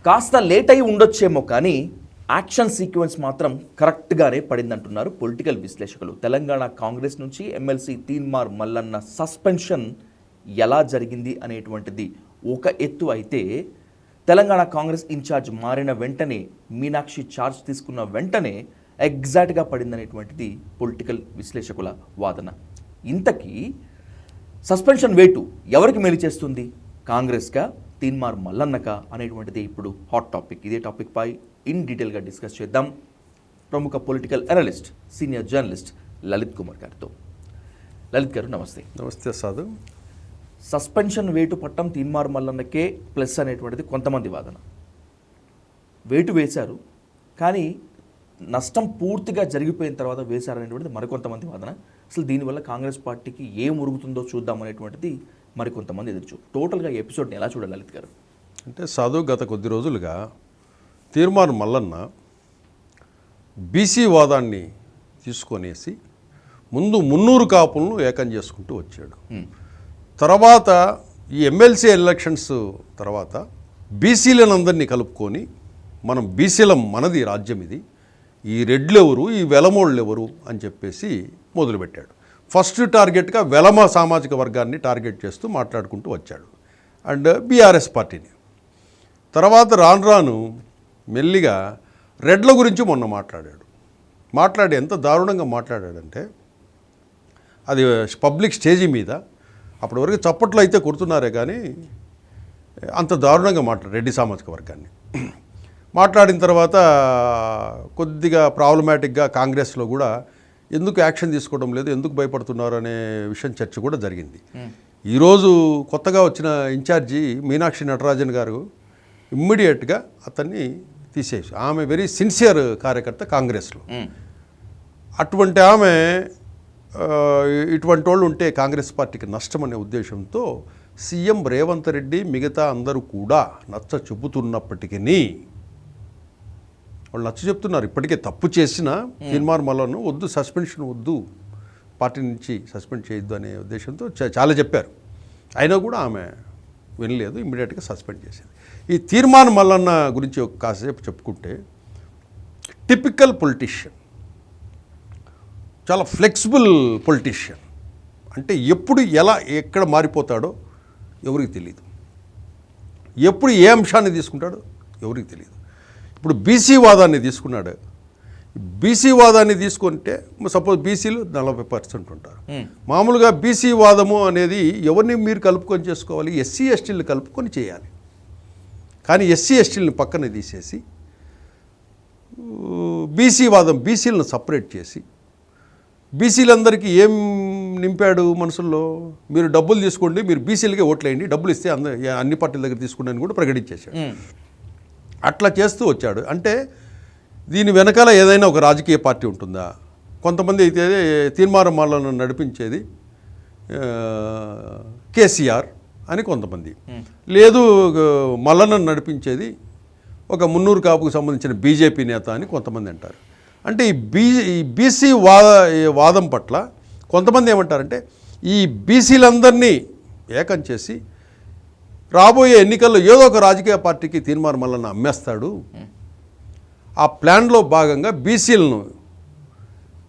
కాస్త లేట్ అయి ఉండొచ్చేమో కానీ యాక్షన్ సీక్వెన్స్ మాత్రం కరెక్ట్గానే పడిందంటున్నారు పొలిటికల్ విశ్లేషకులు. తెలంగాణ కాంగ్రెస్ నుంచి ఎమ్మెల్సీ తీన్మార్ మల్లన్న సస్పెన్షన్ ఎలా జరిగింది అనేటువంటిది ఒక ఎత్తు అయితే, తెలంగాణ కాంగ్రెస్ ఇన్ఛార్జ్ మారిన వెంటనే మీనాక్షి ఛార్జ్ తీసుకున్న వెంటనే ఎగ్జాక్ట్గా పడిందనేటువంటిది పొలిటికల్ విశ్లేషకుల వాదన. ఇంతకీ సస్పెన్షన్ వేటు ఎవరికి మేలు చేస్తుంది, కాంగ్రెస్గా, తీన్మార్ మల్లన్నక అనేటువంటిది ఇప్పుడు హాట్ టాపిక్. ఇదే టాపిక్ పై ఇన్ డీటెయిల్గా డిస్కస్ చేద్దాం ప్రముఖ political analyst, senior journalist Lalit Kumar గారితో. లలిత్ గారు నమస్తే. నమస్తే సాధు. సస్పెన్షన్ వేటు పట్టం తీన్మార్ మల్లన్నకే ప్లస్ అనేటువంటిది కొంతమంది వాదన. వేటు వేశారు కానీ నష్టం పూర్తిగా జరిగిపోయిన తర్వాత వేశారనేటువంటిది మరికొంతమంది వాదన. అసలు దీనివల్ల కాంగ్రెస్ పార్టీకి ఏం ఉరుగుతుందో చూద్దాం అనేటువంటిది మరికొంతమంది ఎదురుచూపు. టోటల్గా ఎపిసోడ్ని ఎలా చూడాలి లలిత్ గారు? అంటే సాధు, గత కొద్ది రోజులుగా తీన్మార్ మల్లన్న బీసీ వాదాన్ని తీసుకొనేసి ముందు 300 కాపులను ఏకం చేసుకుంటూ వచ్చాడు. తర్వాత ఈ ఎమ్మెల్సీ ఎలక్షన్స్ తర్వాత బీసీలను అందరినీ కలుపుకొని మనం బీసీలం, మనది రాజ్యం ఇది, ఈ రెడ్లు ఎవరు, ఈ వెలమోళ్ళు ఎవరు అని చెప్పేసి మొదలుపెట్టాడు. ఫస్ట్ టార్గెట్గా వెలమ సామాజిక వర్గాన్ని టార్గెట్ చేస్తూ మాట్లాడుకుంటూ వచ్చాడు అండ్ బీఆర్ఎస్ పార్టీని. తర్వాత రాను రాను మెల్లిగా రెడ్ల గురించి మొన్న మాట్లాడి ఎంత దారుణంగా మాట్లాడాడంటే, అది పబ్లిక్ స్టేజీ మీద, అప్పటి వరకు చప్పట్లు అయితే కొడుతున్నారే కానీ అంత దారుణంగా రెడ్డి సామాజిక వర్గాన్ని మాట్లాడిన తర్వాత కొద్దిగా ప్రాబ్లమాటిక్గా కాంగ్రెస్లో కూడా ఎందుకు యాక్షన్ తీసుకోవడం లేదు, ఎందుకు భయపడుతున్నారు అనే విషయం చర్చ కూడా జరిగింది. ఈరోజు కొత్తగా వచ్చిన ఇన్ఛార్జి మీనాక్షి నటరాజన్ గారు ఇమ్మీడియట్గా అతన్ని తీసేసి, ఆమె వెరీ సిన్సియర్ కార్యకర్త కాంగ్రెస్లో. అటువంటి ఆమె ఇటువంటి వాళ్ళు ఉంటే కాంగ్రెస్ పార్టీకి నష్టం అనే ఉద్దేశంతో సీఎం రేవంత్ రెడ్డి మిగతా అందరూ కూడా నచ్చ చెబుతున్నప్పటికీ, వాళ్ళు నచ్చ చెప్తున్నారు, ఇప్పటికే తప్పు చేసిన తీన్మార్ మల్లన్న వద్దు, సస్పెన్షన్ వద్దు, పార్టీ నుంచి సస్పెండ్ చేయొద్దు అనే ఉద్దేశంతో చాలా చెప్పారు. అయినా కూడా ఆమె వినలేదు, ఇమ్మీడియట్గా సస్పెండ్ చేసింది. ఈ తీన్మార్ మల్లన్న గురించి కాసేపు చెప్పుకుంటే, టిపికల్ పొలిటీషియన్, చాలా ఫ్లెక్సిబుల్ పొలిటీషియన్. అంటే ఎప్పుడు ఎలా ఎక్కడ మారిపోతాడో ఎవరికి తెలియదు, ఎప్పుడు ఏ అంశాన్ని తీసుకుంటాడో ఎవరికి తెలియదు. ఇప్పుడు బీసీ వాదాన్ని తీసుకున్నాడు. బీసీ వాదాన్ని తీసుకుంటే సపోజ్ బీసీలు 40% ఉంటారు. మామూలుగా బీసీ వాదము అనేది ఎవరిని మీరు కలుపుకొని చేసుకోవాలి, ఎస్సీ ఎస్టీలను కలుపుకొని చేయాలి. కానీ ఎస్సీ ఎస్టీలను పక్కన తీసేసి బీసీ వాదం, బీసీలను సపరేట్ చేసి బీసీలందరికీ ఏం నింపాడు మనసుల్లో, మీరు డబ్బులు తీసుకోండి, మీరు బీసీలకే ఓట్లేయండి, డబ్బులు ఇస్తే అన్ని పార్టీల దగ్గర తీసుకోండి అని కూడా ప్రకటించేశాడు. అట్లా చేస్తూ వచ్చాడు. అంటే దీని వెనకాల ఏదైనా ఒక రాజకీయ పార్టీ ఉంటుందా? కొంతమంది అయితే తీన్మార్ మల్లన్న నడిపించేది కేసీఆర్ అని కొంతమంది, లేదు మల్లన్న నడిపించేది ఒక 300 కాపుకు సంబంధించిన బీజేపీ నేత అని కొంతమంది అంటారు. అంటే ఈ బీసీ వాదం పట్ల కొంతమంది ఏమంటారంటే, ఈ బీసీలందరినీ ఏకం చేసి రాబోయే ఎన్నికల్లో ఏదో ఒక రాజకీయ పార్టీకి తీన్మార్ మల్లన్న అమ్మేస్తాడు, ఆ ప్లాన్లో భాగంగా బీసీలను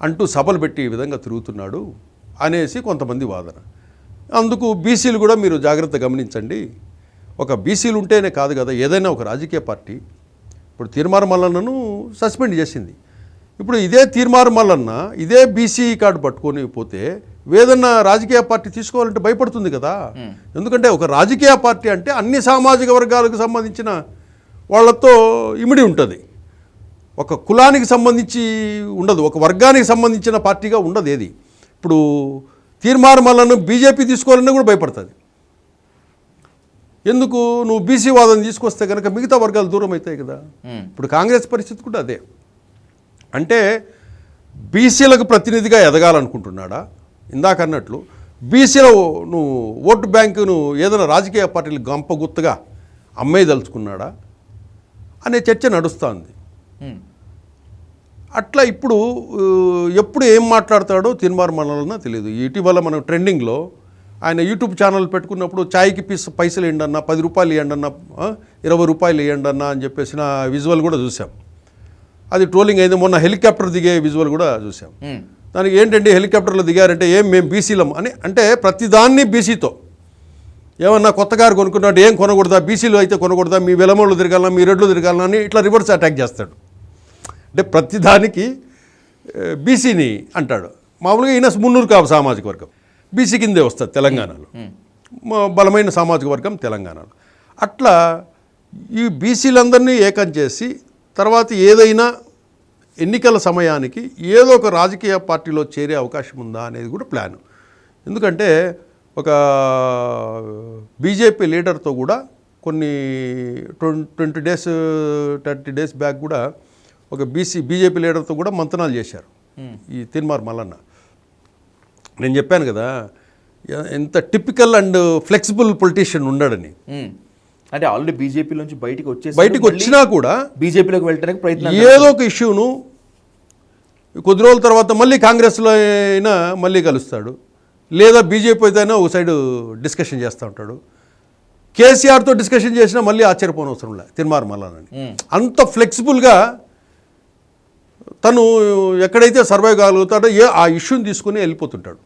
అంటూ సభలు పెట్టి ఈ విధంగా తిరుగుతున్నాడు అనేసి కొంతమంది వాదన. అందుకు బీసీలు కూడా మీరు జాగ్రత్త గమనించండి, ఒక బీసీలు ఉంటేనే కాదు కదా ఏదైనా ఒక రాజకీయ పార్టీ. ఇప్పుడు తీన్మార్ మల్లన్నను సస్పెండ్ చేసింది, ఇప్పుడు ఇదే తీన్మార్ మల్లన్న ఇదే బీసీ కార్డు పట్టుకొని పోతే ఏదన్నా రాజకీయ పార్టీ తీసుకోవాలంటే భయపడుతుంది కదా. ఎందుకంటే ఒక రాజకీయ పార్టీ అంటే అన్ని సామాజిక వర్గాలకు సంబంధించిన వాళ్ళతో ఇమిడి ఉంటుంది, ఒక కులానికి సంబంధించి ఉండదు, ఒక వర్గానికి సంబంధించిన పార్టీగా ఉండదు ఏది. ఇప్పుడు తీన్మార్ మల్లన్న బీజేపీ తీసుకోవాలన్నా కూడా భయపడుతుంది. ఎందుకు, నువ్వు బీసీ వాదన తీసుకొస్తే కనుక మిగతా వర్గాలు దూరం అవుతాయి కదా. ఇప్పుడు కాంగ్రెస్ పరిస్థితి కూడా అదే. అంటే బీసీలకు ప్రతినిధిగా ఎదగాలనుకుంటున్నాడా, ఇందాక అన్నట్లు బీసీలో నువ్వు ఓటు బ్యాంకును ఏదైనా రాజకీయ పార్టీలు గంపగుత్తగా అమ్మేయదలుచుకున్నాడా అనే చర్చ నడుస్తుంది. అట్లా ఇప్పుడు ఎప్పుడు ఏం మాట్లాడతాడో తీన్మార్ మల్లన్న తెలియదు. ఇటీవల మనం ట్రెండింగ్లో ఆయన యూట్యూబ్ ఛానల్ పెట్టుకున్నప్పుడు ఛాయ్కి పైసలు ఇవ్వండి అన్న, 10 రూపాయలు ఇవ్వండి అన్న, 20 రూపాయలు ఇవ్వండి అన్న అని చెప్పేసిన విజువల్ కూడా చూసాం. అది ట్రోలింగ్ అయింది. మొన్న హెలికాప్టర్ దిగే విజువల్ కూడా చూసాం. దానికి ఏంటంటే హెలికాప్టర్లో దిగారంటే మేము బీసీలం అని, అంటే ప్రతిదాన్ని బీసీతో ఏమన్నా కొత్త కారు కొనుక్కున్నట్టు ఏం కొనకూడదా, బీసీలు అయితే కొనకూడదా, మీ వెలమోళ్ళు తిరగాలన్నా, మీ రెడ్లు తిరగాలన్నా అని ఇట్లా రివర్స్ అటాక్ చేస్తాడు. అంటే ప్రతిదానికి బీసీని అంటాడు. మామూలుగా ఈయన మున్నూరు కాపు సామాజిక వర్గం బీసీ కిందే వస్తుంది తెలంగాణలో, బలమైన సామాజిక వర్గం తెలంగాణలో. అట్లా ఈ బీసీలందరినీ ఏకం చేసి తర్వాత ఏదైనా ఎన్నికల సమయానికి ఏదో ఒక రాజకీయ పార్టీలో చేరే అవకాశం ఉందా అనేది కూడా ప్లాన్. ఎందుకంటే ఒక బీజేపీ లీడర్తో కూడా కొన్ని 20 డేస్ 30 డేస్ బ్యాక్ కూడా ఒక బీజేపీ లీడర్తో కూడా మంతనాలు చేశారు ఈ తీన్మార్ మల్లన్న. నేను చెప్పాను కదా ఎంత టిపికల్ అండ్ ఫ్లెక్సిబుల్ పొలిటీషియన్ ఉన్నాడని. అంటే ఆల్రెడీ బీజేపీ నుంచి బయటికి వచ్చినా కూడా బీజేపీలోకి వెళ్ళడానికి ప్రయత్నం, ఏదో ఒక ఇష్యూను కొద్ది రోజుల తర్వాత మళ్ళీ కాంగ్రెస్లో అయినా మళ్ళీ కలుస్తాడు, లేదా బీజేపీ అయితేనే ఒక సైడు డిస్కషన్ చేస్తూ ఉంటాడు. కేసీఆర్తో డిస్కషన్ చేసినా మళ్ళీ ఆశ్చర్యపోనవసరం లే తీన్మార్ మల్లన్నని. అంత ఫ్లెక్సిబుల్గా తను ఎక్కడైతే సర్వైవ్ కాగలుగుతాడో ఆ ఇష్యూని తీసుకుని వెళ్ళిపోతుంటాడు.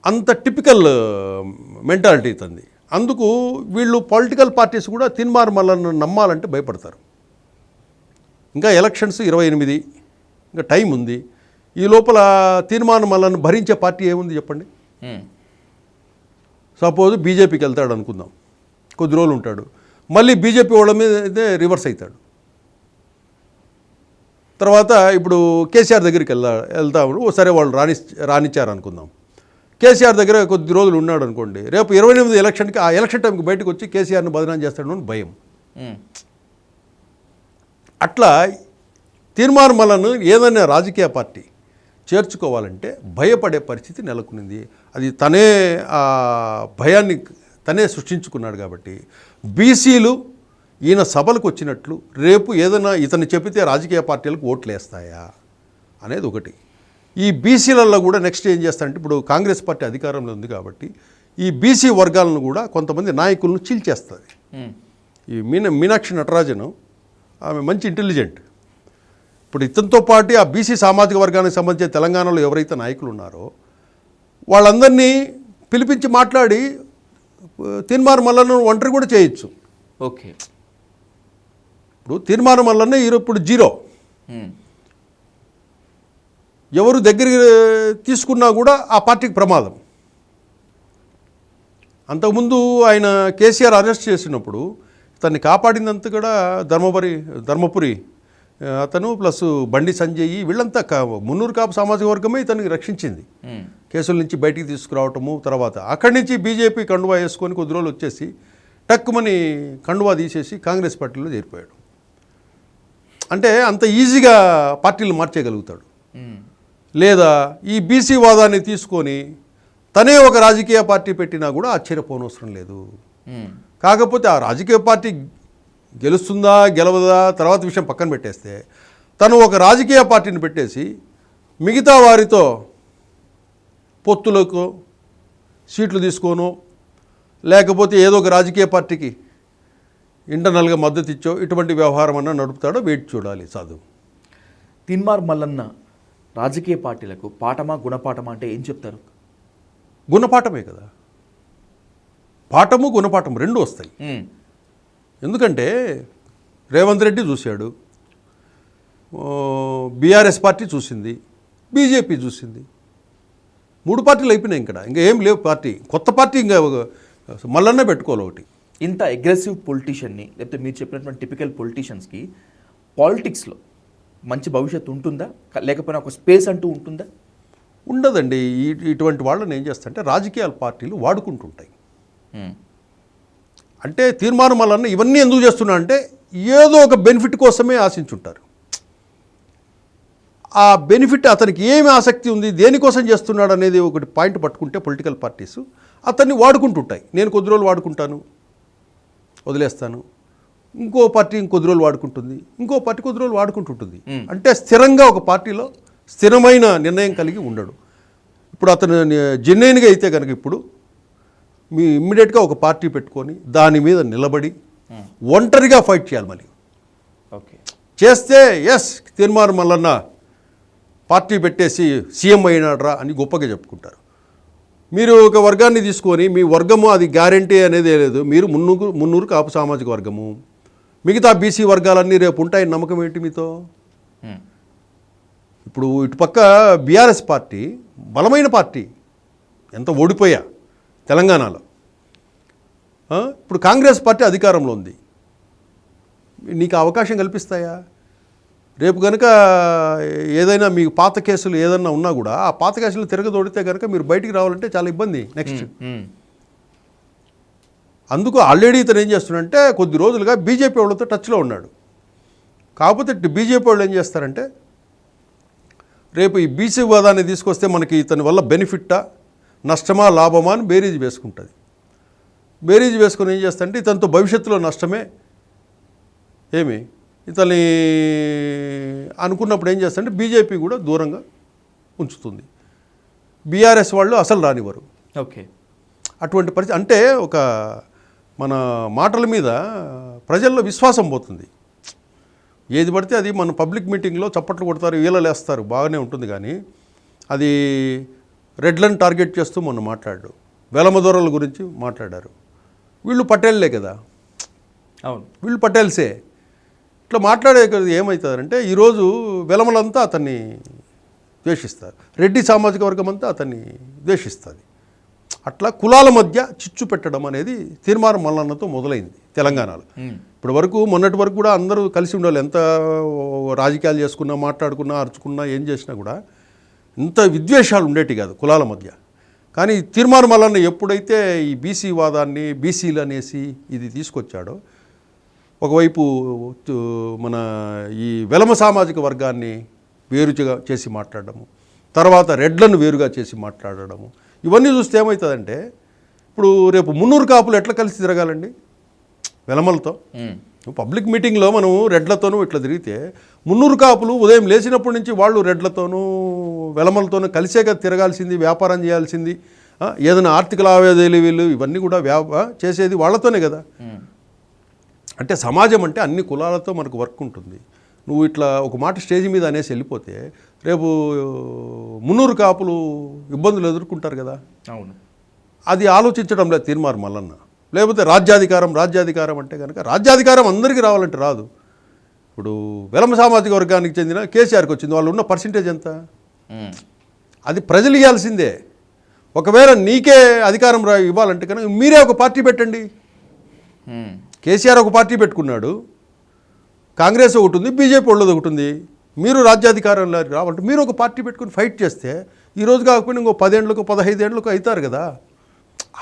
అంత టిపికల్ మెంటాలిటీ తంది. అందుకు వీళ్ళు పొలిటికల్ పార్టీస్ కూడా తీన్మార్ మల్లన్న నమ్మాలంటే భయపడతారు. ఇంకా ఎలక్షన్స్ 28, ఇంకా టైం ఉంది. ఈ లోపల తీన్మార్ మల్లన్న భరించే పార్టీ ఏముంది చెప్పండి. సపోజ్ బీజేపీకి వెళ్తాడు అనుకుందాం, కొద్ది రోజులు ఉంటాడు, మళ్ళీ బీజేపీ వాళ్ళ మీదే రివర్స్ అవుతాడు. తర్వాత ఇప్పుడు కేసీఆర్ దగ్గరికి వెళ్తాము, సరే వాళ్ళు రానిచ్చారు అనుకుందాం. కేసీఆర్ దగ్గర కొద్ది రోజులు ఉన్నాడు అనుకోండి, రేపు 28 ఎలక్షన్కి ఆ ఎలక్షన్ టైంకి బయటకు వచ్చి కేసీఆర్ని బదనాం చేస్తాడు అని భయం. అట్లా తీన్మార్ మల్లన్న ఏదైనా రాజకీయ పార్టీ చేర్చుకోవాలంటే భయపడే పరిస్థితి నెలకొనింది. అది తనే ఆ భయాన్ని తనే సృష్టించుకున్నాడు. కాబట్టి బీసీలు ఈయన సభలకు వచ్చినట్లు రేపు ఏదైనా ఇతను చెబితే రాజకీయ పార్టీలకు ఓట్లు వేస్తాయా అనేది ఒకటి. ఈ బీసీలలో కూడా నెక్స్ట్ ఏం చేస్తారంటే, ఇప్పుడు కాంగ్రెస్ పార్టీ అధికారంలో ఉంది కాబట్టి ఈ బీసీ వర్గాలను కూడా కొంతమంది నాయకులను చీల్చేస్తుంది. ఈ మీనాక్షి నటరాజన్ ఆమె మంచి ఇంటెలిజెంట్. ఇప్పుడు ఇతనితో పాటు ఆ బీసీ సామాజిక వర్గానికి సంబంధించిన తెలంగాణలో ఎవరైతే నాయకులు ఉన్నారో వాళ్ళందరినీ పిలిపించి మాట్లాడి తీన్మార్ మల్లన్న ఒంటరి కూడా చేయొచ్చు. ఓకే, ఇప్పుడు తీన్మార్ మల్లన్న ఇప్పుడు 0, ఎవరు దగ్గరికి తీసుకున్నా కూడా ఆ పార్టీకి ప్రమాదం. అంతకుముందు ఆయన కేసీఆర్ అరెస్ట్ చేసినప్పుడు తన్ని కాపాడిందంతా కూడా ధర్మపురి అతను ప్లస్ బండి సంజయ్ వీళ్ళంతా మున్నూరు కాపు సామాజిక వర్గమే ఇతనికి రక్షించింది. కేసుల నుంచి బయటికి తీసుకురావటము, తర్వాత అక్కడి నుంచి బీజేపీ కండువా వేసుకొని కొద్ది రోజులు వచ్చేసి టక్కుమని కండువా తీసేసి కాంగ్రెస్ పార్టీలో చేరిపోయాడు. అంటే అంత ఈజీగా పార్టీలు మార్చేయగలుగుతాడు. లేదా ఈ బీసీ వాదాన్ని తీసుకొని తనే ఒక రాజకీయ పార్టీ పెట్టినా కూడా ఆశ్చర్యపోనవసరం లేదు. కాకపోతే ఆ రాజకీయ పార్టీ గెలుస్తుందా గెలవదా తర్వాత విషయం పక్కన పెట్టేస్తే, తను ఒక రాజకీయ పార్టీని పెట్టేసి మిగతా వారితో పొత్తులకు సీట్లు తీసుకోనో లేకపోతే ఏదో ఒక రాజకీయ పార్టీకి ఇంటర్నల్గా మద్దతు ఇచ్చో ఇటువంటి వ్యవహారం అన్నా నడుపుతాడో వేచి చూడాలి. చదువు తీన్మార్ మల్లన్న రాజకీయ పార్టీలకు పాఠమా గుణపాఠమా అంటే ఏం చెప్తారు? గుణపాఠమే కదా, పాఠము గుణపాఠం రెండు వస్తాయి. ఎందుకంటే రేవంత్ రెడ్డి చూశాడు, బీఆర్ఎస్ పార్టీ చూసింది, బీజేపీ చూసింది, 3 పార్టీలు అయిపోయినాయి. ఇంకా ఏం లేవు పార్టీ, కొత్త పార్టీ ఇంకా మల్లన్న పెట్టుకోవాలి ఒకటి. ఇంత అగ్రెసివ్ పొలిటీషియన్ని లేకపోతే మీరు చెప్పినటువంటి టిపికల్ పొలిటీషియన్స్కి పాలిటిక్స్లో మంచి భవిష్యత్తు ఉంటుందా, లేకపోయినా ఒక స్పేస్ అంటూ ఉంటుందా? ఉండదండి. ఇటువంటి వాళ్ళని ఏం చేస్తారంటే రాజకీయ పార్టీలు వాడుకుంటుంటాయి. అంటే తీర్మానం మల్లన్న ఇవన్నీ ఎందుకు చేస్తున్నా అంటే ఏదో ఒక బెనిఫిట్ కోసమే ఆశించుంటారు. ఆ బెనిఫిట్ అతనికి ఏమి ఆసక్తి ఉంది, దేనికోసం చేస్తున్నాడు అనేది ఒకటి పాయింట్ పట్టుకుంటే పొలిటికల్ పార్టీస్ అతన్ని వాడుకుంటుంటాయి. నేను కొద్ది రోజులు వాడుకుంటాను, వదిలేస్తాను, ఇంకో పార్టీ ఇంకొద్ది రోజులు వాడుకుంటుంది, ఇంకో పార్టీ కొద్ది రోజులు వాడుకుంటుంటుంది. అంటే స్థిరంగా ఒక పార్టీలో స్థిరమైన నిర్ణయం కలిగి ఉండడు. ఇప్పుడు అతను జెన్యున్గా అయితే కనుక ఇప్పుడు మీ ఇమ్మీడియట్గా ఒక పార్టీ పెట్టుకొని దాని మీద నిలబడి ఒంటరిగా ఫైట్ చేయాలి. మళ్ళీ ఓకే. చేస్తే ఎస్ తీర్మార్ మల్లన్న పార్టీ పెట్టేసి సీఎం అయినాడ్రా అని గొప్పగా చెప్పుకుంటారు. మీరు ఒక వర్గాన్ని తీసుకొని మీ వర్గము అది గ్యారంటీ అనేది లేదు. మీరు మున్నూరు కాపు సామాజిక వర్గము, మిగతా బీసీ వర్గాలన్నీ రేపు ఉంటాయని నమ్మకం ఏంటి మీతో? ఇప్పుడు ఇటుపక్క బీఆర్ఎస్ పార్టీ బలమైన పార్టీ, ఎంత ఓడిపోయా తెలంగాణలో. ఇప్పుడు కాంగ్రెస్ పార్టీ అధికారంలో ఉంది. నీకు అవకాశం కల్పిస్తాయా? రేపు కనుక ఏదైనా మీకు పాత కేసులు ఏదన్నా ఉన్నా కూడా ఆ పాత కేసులు తిరగదోడితే కనుక మీరు బయటికి రావాలంటే చాలా ఇబ్బంది. నెక్స్ట్ అందుకు ఆల్రెడీ ఇతను ఏం చేస్తున్నాడంటే కొద్ది రోజులుగా బీజేపీ వాళ్ళతో టచ్లో ఉన్నాడు. కాకపోతే బీజేపీ వాళ్ళు ఏం చేస్తారంటే రేపు ఈ బీసీ వాదాన్ని తీసుకొస్తే మనకి ఇతని వల్ల బెనిఫిట్టా నష్టమా లాభమా అని బేరీజ్ వేసుకుంటుంది. బేరీజ్ వేసుకొని ఏం చేస్తారంటే ఇతనితో భవిష్యత్తులో నష్టమే ఏమి ఇతని అనుకున్నప్పుడు ఏం చేస్తారంటే బీజేపీ కూడా దూరంగా ఉంచుతుంది. బీఆర్ఎస్ వాళ్ళు అసలు రానివ్వరు. ఓకే. అటువంటి పరిస్థితి అంటే ఒక మన మాటల మీద ప్రజల్లో విశ్వాసం పోతుంది. ఏది పడితే అది మన పబ్లిక్ మీటింగ్లో చప్పట్లు కొడతారు, ఈలలేస్తారు, బాగానే ఉంటుంది. కానీ అది రెడ్లను టార్గెట్ చేస్తూ మొన్న మాట్లాడు, వెలమదొరల గురించి మాట్లాడారు. వీళ్ళు పటేళ్లే కదా, అవును, వీళ్ళు పటేల్సే. ఇట్లా మాట్లాడే ఏమవుతుందంటే ఈరోజు వెలమలంతా అతన్ని ద్వేషిస్తారు, రెడ్డి సామాజిక వర్గం అంతా అతన్ని ద్వేషిస్తుంది. అట్లా కులాల మధ్య చిచ్చు పెట్టడం అనేది తీర్మానం మల్లన్నతో మొదలైంది తెలంగాణలో. ఇప్పటి వరకు మొన్నటి వరకు కూడా అందరూ కలిసి ఉండాలి. ఎంత రాజకీయాలు చేసుకున్నా, మాట్లాడుకున్నా, అరుచుకున్నా, ఏం చేసినా కూడా ఇంత విద్వేషాలు ఉండేటి కాదు కులాల మధ్య. కానీ తీర్మానం మల్లన్న ఎప్పుడైతే ఈ బీసీ వాదాన్ని బీసీలు అనేసి ఇది తీసుకొచ్చాడో, ఒకవైపు మన ఈ వెలమ సామాజిక వర్గాన్ని వేరుగా చేసి మాట్లాడడము, తర్వాత రెడ్లను వేరుగా చేసి మాట్లాడడము, ఇవన్నీ చూస్తే ఏమవుతుందంటే ఇప్పుడు రేపు మున్నూరు కాపులు ఎట్లా కలిసి తిరగాలండి వెలమలతో? పబ్లిక్ మీటింగ్లో మనం రెడ్లతోనూ ఇట్లా తిరిగితే మున్నూరు కాపులు ఉదయం లేచినప్పటి నుంచి వాళ్ళు రెడ్లతోనూ వెలమలతోనూ కలిసేగా తిరగాల్సింది, వ్యాపారం చేయాల్సింది, ఏదైనా ఆర్థిక లావాదేవీలు ఇవన్నీ కూడా చేసేది వాళ్ళతోనే కదా. అంటే సమాజం అంటే అన్ని కులాలతో మనకు వర్క్ ఉంటుంది. నువ్వు ఇట్లా ఒక మాట స్టేజ్ మీద అనేసి వెళ్ళిపోతే రేపు మున్నూరు కాపులు ఇబ్బందులు ఎదుర్కొంటారు కదా. అవును, అది ఆలోచించడం లేదు తీర్మానం మల్లన్న. లేకపోతే రాజ్యాధికారం అంటే కనుక రాజ్యాధికారం అందరికీ రావాలంటే రాదు. ఇప్పుడు వెలమ సామాజిక వర్గానికి చెందిన కేసీఆర్కి వచ్చింది, వాళ్ళు ఉన్న పర్సంటేజ్ ఎంత? అది ప్రజలు ఇవ్వాల్సిందే. ఒకవేళ నీకే అధికారం ఇవ్వాలంటే కనుక మీరే ఒక పార్టీ పెట్టండి. కేసీఆర్ ఒక పార్టీ పెట్టుకున్నాడు, కాంగ్రెస్ ఒకటి ఉంది, బీజేపీ వాళ్ళది ఒకటి ఉంది. మీరు రాజ్యాధికారంలో రావాలంటే మీరు ఒక పార్టీ పెట్టుకుని ఫైట్ చేస్తే ఈరోజు కాకపోయినా ఇంకో 10 ఏళ్ళకు 15 ఏళ్ళకు అవుతారు కదా.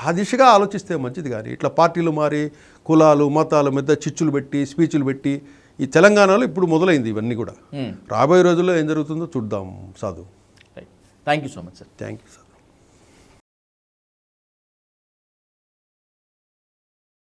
ఆ దిశగా ఆలోచిస్తే మంచిది. కానీ ఇట్లా పార్టీలు మారి కులాలు మతాల మీద చిచ్చులు పెట్టి స్పీచ్లు పెట్టి ఈ తెలంగాణలో ఇప్పుడు మొదలైంది ఇవన్నీ కూడా. రాబోయే రోజుల్లో ఏం జరుగుతుందో చూద్దాం. సాధు, thank you so much sir. Thank you sir.